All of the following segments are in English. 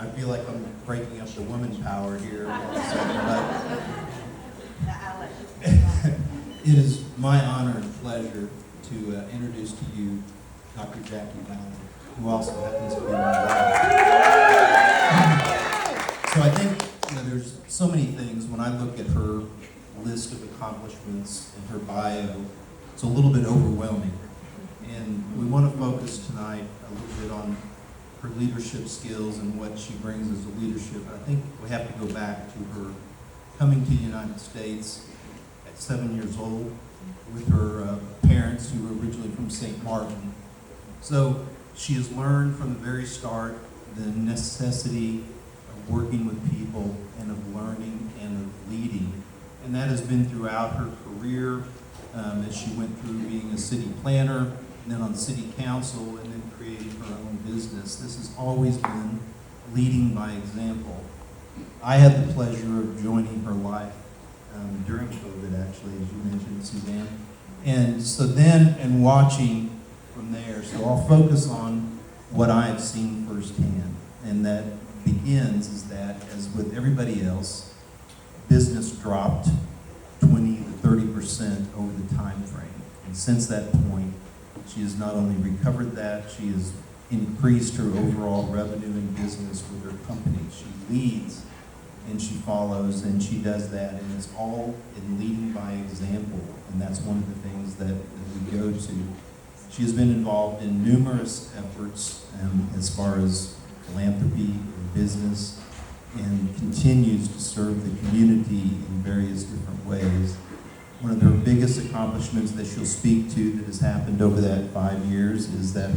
I feel like I'm breaking up the woman power here. It is my honor and pleasure to introduce to you Dr. Jacquie Baly, who also happens to be my wife. So I think there's so many things when I look at her list of accomplishments and her bio, it's a little bit overwhelming. And we want to focus tonight a little bit on her leadership skills and what she brings as a leadership. I think we have to go back to her coming to the United States at 7 years old with her parents who were originally from St. Martin. So she has learned from the very start the necessity of working with people and of learning and of leading. And that has been throughout her career as she went through being a city planner, and then on city council, and then creating her own business. This has always been leading by example. I had the pleasure of joining her life during COVID, actually, as you mentioned, Suzanne. And so then, and watching from there, so I'll focus on what I have seen firsthand. And that begins is that, as with everybody else, business dropped 20 to 30% over the time frame. And since that point, she has not only recovered that, she has increased her overall revenue and business with her company. She leads and she follows and she does that, and it's all in leading by example, and that's one of the things that we go to. She has been involved in numerous efforts as far as philanthropy and business, and continues to serve the community in various different ways. One of her biggest accomplishments that she'll speak to that has happened over that 5 years is that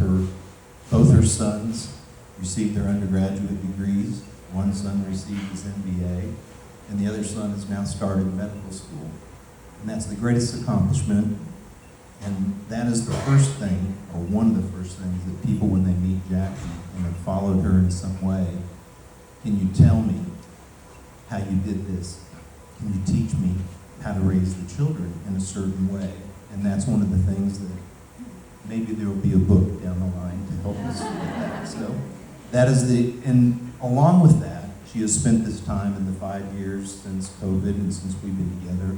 both her sons received their undergraduate degrees. One son received his MBA, and the other son has now started medical school. And that's the greatest accomplishment. And that is the first thing, or one of the first things, that people, when they meet Jacquie and have followed her in some way, can you tell me how you did this? Can you teach me how to raise the children in a certain way? And that's one of the things that maybe there will be a book down the line to help us with that. So that is and along with that, she has spent this time in the 5 years since COVID and since we've been together,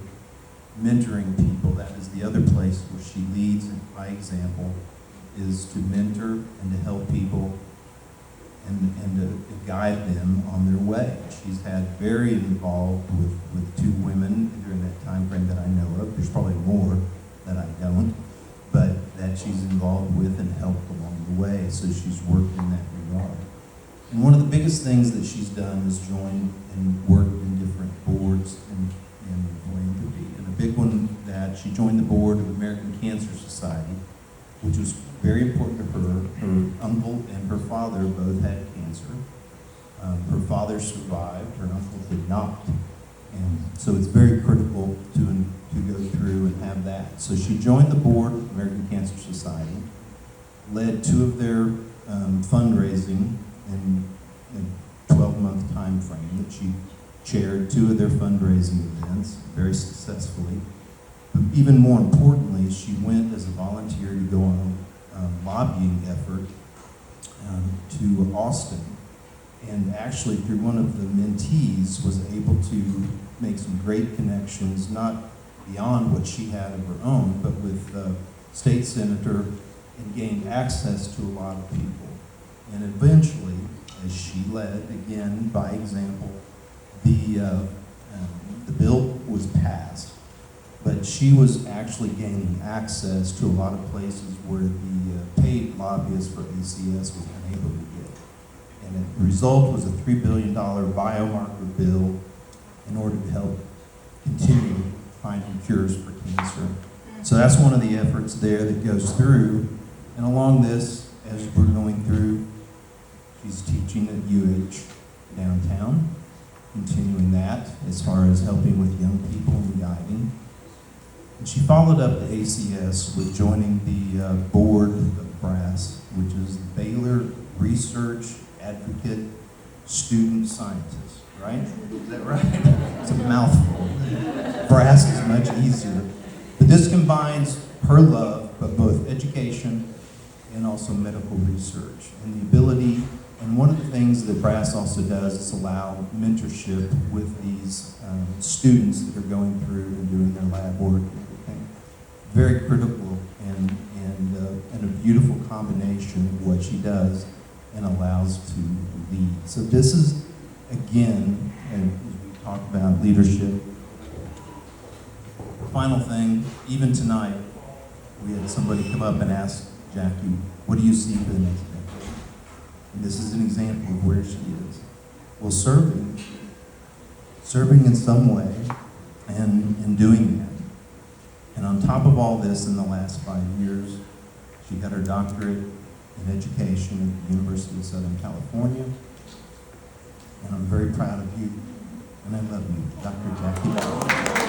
mentoring people. That is the other place where she leads by example, is to mentor and to help people and to guide them on their way. She's had very involved with 2 women during that time frame that I know of. There's probably more that I don't, but that she's involved with and helped along the way. So she's worked in that regard. And one of the biggest things that she's done is joined and worked in different boards in philanthropy. And a big one that she joined the board of the American Cancer Society, which was very important to her. Her uncle and her father both had cancer. Her father survived, her uncle did not. And so it's very critical to go through and have that. So she joined the board of the American Cancer Society, led 2 of their fundraising in a 12-month time frame that she chaired 2 of their fundraising events very successfully. But even more importantly, she went as a volunteer to go on a lobbying effort to Austin, and actually through one of the mentees was able to make some great connections, not beyond what she had of her own, but with the state senator, and gained access to a lot of people. And eventually, as she led, again by example, the bill was passed, but she was actually gaining access to a lot of places where the paid lobbyist for ACS was unable to get. And the result was a $3 billion biomarker bill in order to help continue finding cures for cancer. So that's one of the efforts there that goes through. And along this, as we're going through, she's teaching at UH downtown, continuing that as far as helping with young people and guiding. And she followed up the ACS with joining the board of BRASS, which is the Baylor Research Advocate Student Scientist, right? Is that right? It's a mouthful. BRASS is much easier. But this combines her love of both education and also medical research, and the ability And one of the things that Brass also does is allow mentorship with these students that are going through and doing their lab work and everything. Very critical and a beautiful combination of what she does and allows to lead. So this is, again, and as we talk about leadership, final thing, even tonight, we had somebody come up and ask Jackie, what do you see for the next decade? And this is an example of where she is. Well, serving in some way and doing that. And on top of all this, in the last 5 years, she got her doctorate in education at the University of Southern California. And I'm very proud of you, and I love you, Dr. Jacquie Baly.